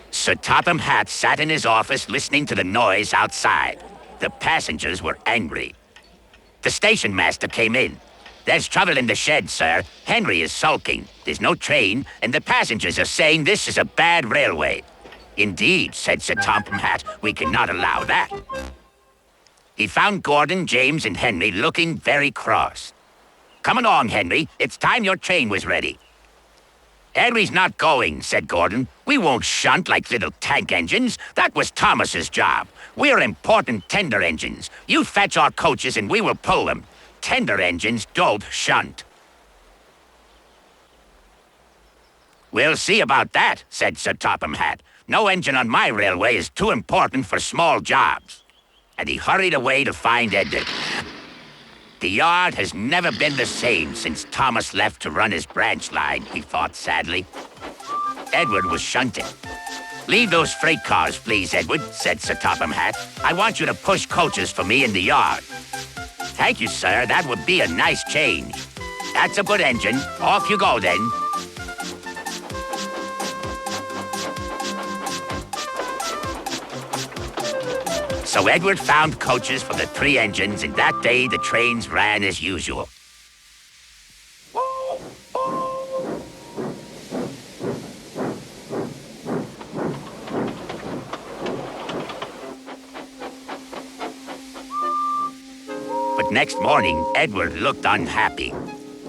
Sir Topham Hatt sat in his office listening to the noise outside. The passengers were angry. The station master came in. "There's trouble in the shed, sir. Henry is sulking. There's no train, and the passengers are saying this is a bad railway." "Indeed," said Sir Topham Hatt, "we cannot allow that." He found Gordon, James, and Henry looking very cross. "Come along, Henry. It's time your train was ready." "Henry's not going," said Gordon. "We won't shunt like little tank engines. That was Thomas's job. We're important tender engines. You fetch our coaches and we will pull them. Tender engines don't shunt." "We'll see about that," said Sir Topham Hatt. "No engine on my railway is too important for small jobs." And he hurried away to find Edward. The yard has never been the same since Thomas left to run his branch line, he thought sadly. Edward was shunting. "Leave those freight cars, please, Edward," said Sir Topham Hatt. "I want you to push coaches for me in the yard." "Thank you, sir. That would be a nice change." "That's a good engine. Off you go, then." So Edward found coaches for the 3 engines, and that day the trains ran as usual. But next morning, Edward looked unhappy.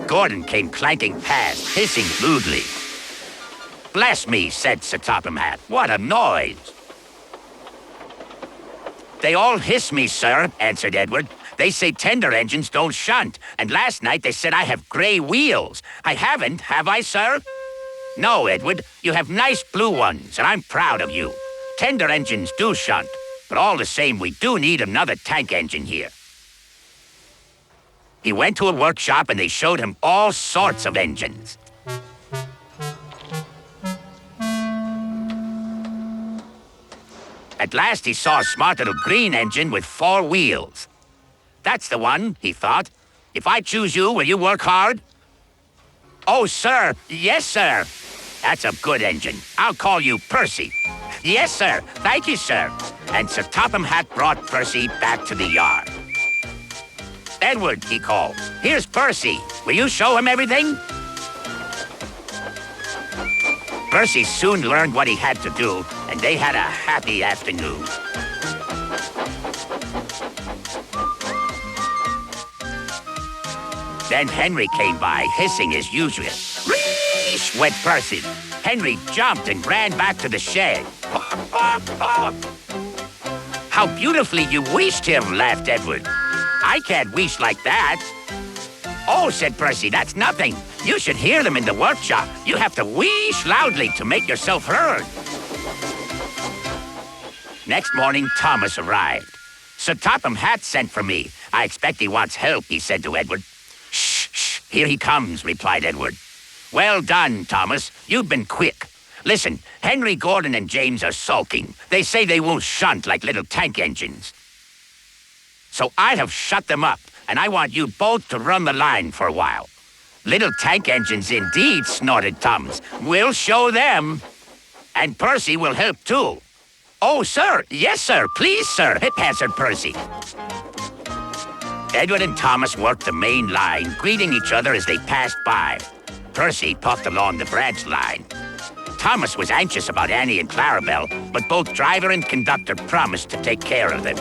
Gordon came clanking past, hissing rudely. "Bless me," said Sir Topham Hatt. "What a noise!" "They all hiss me, sir," answered Edward. "They say tender engines don't shunt, and last night they said I have gray wheels. I haven't, have I, sir?" "No, Edward. You have nice blue ones, and I'm proud of you. Tender engines do shunt, but all the same, we do need another tank engine here." He went to a workshop, and they showed him all sorts of engines. At last he saw a smart little green engine with 4 wheels. "That's the one," he thought. "If I choose you, will you work hard?" "Oh, sir. Yes, sir." "That's a good engine. I'll call you Percy." "Yes, sir. Thank you, sir." And Sir Topham Hatt brought Percy back to the yard. "Edward," he called, "here's Percy. Will you show him everything?" Percy soon learned what he had to do, and they had a happy afternoon. Then Henry came by, hissing as usual. "Reesh!" went Percy. Henry jumped and ran back to the shed. "How beautifully you wheeshed him," laughed Edward. "I can't wheesh like that." "Oh," said Percy, "that's nothing. You should hear them in the workshop. You have to wheesh loudly to make yourself heard." Next morning, Thomas arrived. "Sir Topham Hatt sent for me. I expect he wants help," he said to Edward. "Shh, shh, here he comes," replied Edward. "Well done, Thomas. You've been quick. Listen, Henry, Gordon, and James are sulking. They say they won't shunt like little tank engines. So I have shut them up, and I want you both to run the line for a while." "Little tank engines indeed," snorted Thomas. "We'll show them. And Percy will help too." "Oh, sir. Yes, sir. Please, sir," answered Percy. Edward and Thomas worked the main line, greeting each other as they passed by. Percy puffed along the branch line. Thomas was anxious about Annie and Clarabelle, but both driver and conductor promised to take care of them.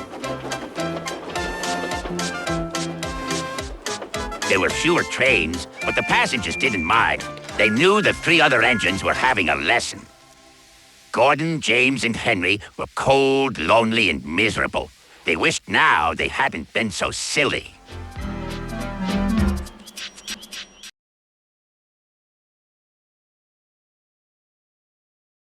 There were fewer trains, but the passengers didn't mind. They knew the 3 other engines were having a lesson. Gordon, James, and Henry were cold, lonely, and miserable. They wished now they hadn't been so silly.